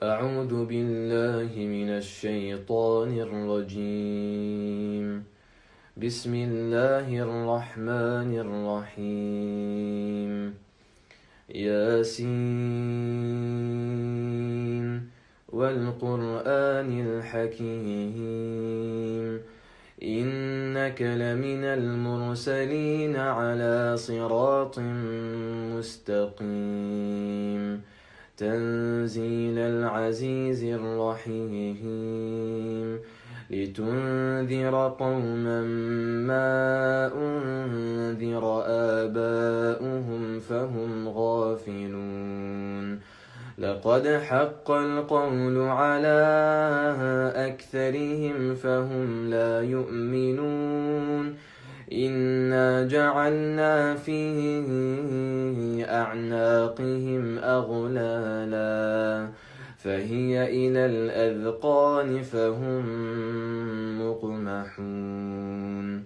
أعوذ بالله من الشيطان الرجيم. بسم الله الرحمن الرحيم. ياسين والقرآن الحكيم إنك لمن المرسلين على صراط مستقيم تنزيل العزيز الرحيم لتنذر قوما ما أنذر آباؤهم فهم غافلون لقد حق القول على أكثرهم فهم لا يؤمنون إنا جعلنا في أعناقهم أغلالا فهي إلى الأذقان فهم مقمحون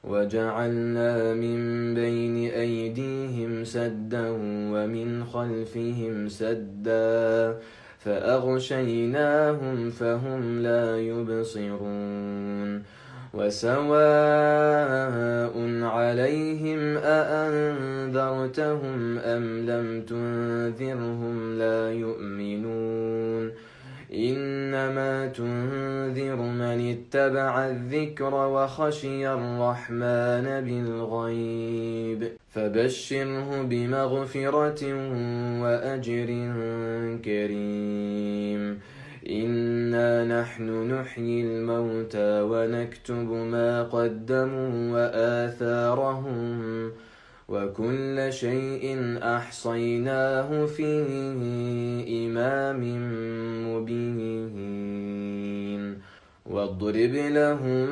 وجعلنا من بين أيديهم سدا ومن خلفهم سدا فأغشيناهم فهم لا يبصرون وسواء عليهم أأنذرتهم أم لم تنذرهم لا يؤمنون إنما تنذر من اتبع الذكر وخشي الرحمن بالغيب فبشره بمغفرة وأجر كريم إنا نحن نحيي الموتى ونكتب ما قدموا وآثارهم وكل شيء أحصيناه في إمام مبين واضرب لهم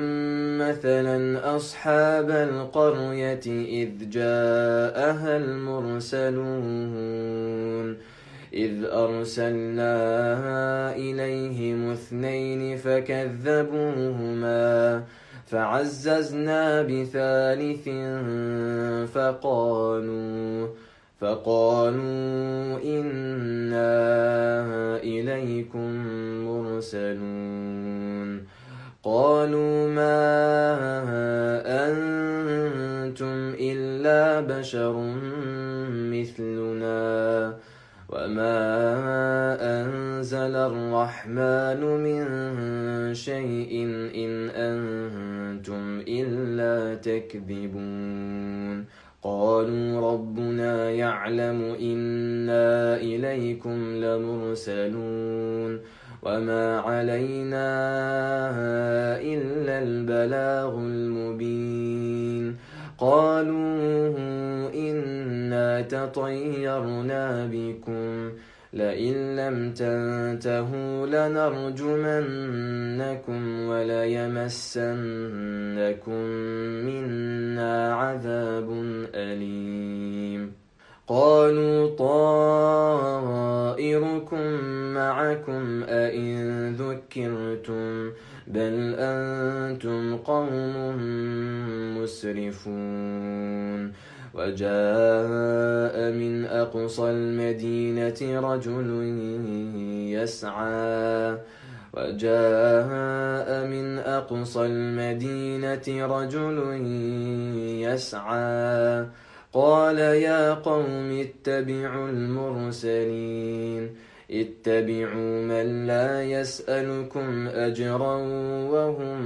مثلا أصحاب القرية إذ جاءها المرسلون إذ أرسلنا إليهم 2 فكذبوهما فعززنا بثالث فقالوا إنا إليكم مرسلون قالوا ما أنتم إلا بشر مثلنا وما أنزل الرحمن من شيء إن أنتم إلا تكذبون قالوا ربنا يعلم إنا إليكم لمرسلون وما علينا إلا البلاغ المبين قالوا إنا تطيرنا بكم لئن لم تنتهوا لنرجمنكم وليمسنكم منا عذاب أليم قالوا طائركم معكم أئن ذكرتم بل أنتم قوم مسرفون وجاء من أقصى المدينة رجل يسعى قال يا قوم اتبعوا المرسلين اتبعوا من لا يسألكم أجرا وهم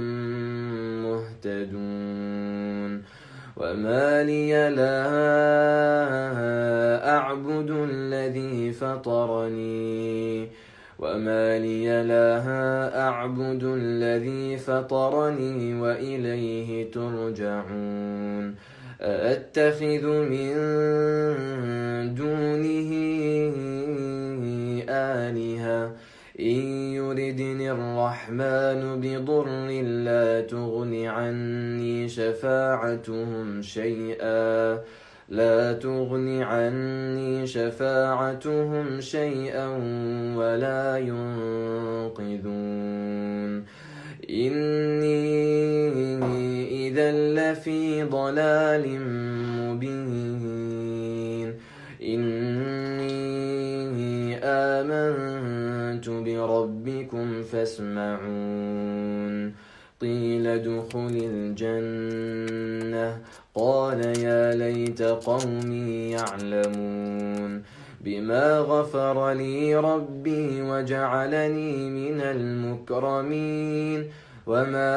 مهتدون وما لي لا أعبد الذي فطرني وإليه ترجعون أأتخذ من دونه آلهة إن يردني الرحمن بضر لا تغن عني شفاعتهم شيئا ولا ينقذون إني إذا لفي ضلال مبين إني آمنت فاسمعون قيل ادخل الجنة قال يا ليت قومي يعلمون بما غفر لي ربي وجعلني من المكرمين وما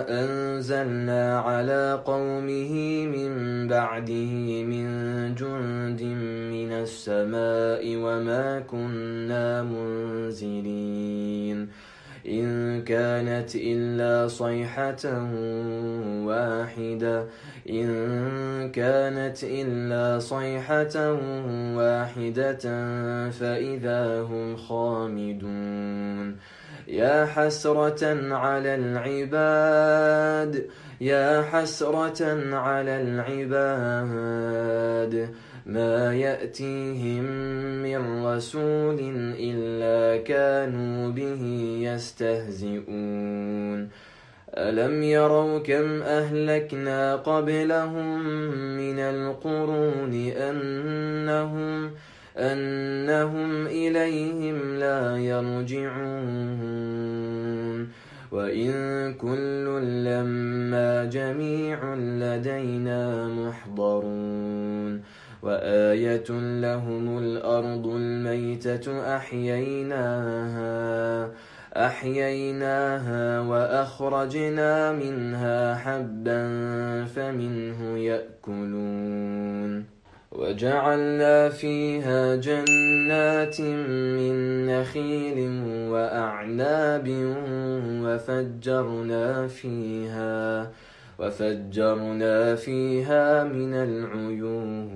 أنزلنا على قومه من بعده من جند من السماء وما كنا منزلين إن كانت إلا صيحة واحدة فإذا هم خامدون يا حسرة على العباد ما يأتيهم من رسول إلا كانوا به يستهزئون ألم يروا كم أهلكنا قبلهم من القرون أنهم إليهم لا يرجعون وإن كل لما جميع لدينا محضرون وآية لهم الأرض الميتة أحييناها وأخرجنا منها حبا فمنه يأكلون وجعلنا فيها جنات من نخيل وأعناب وفجرنا فيها من العيون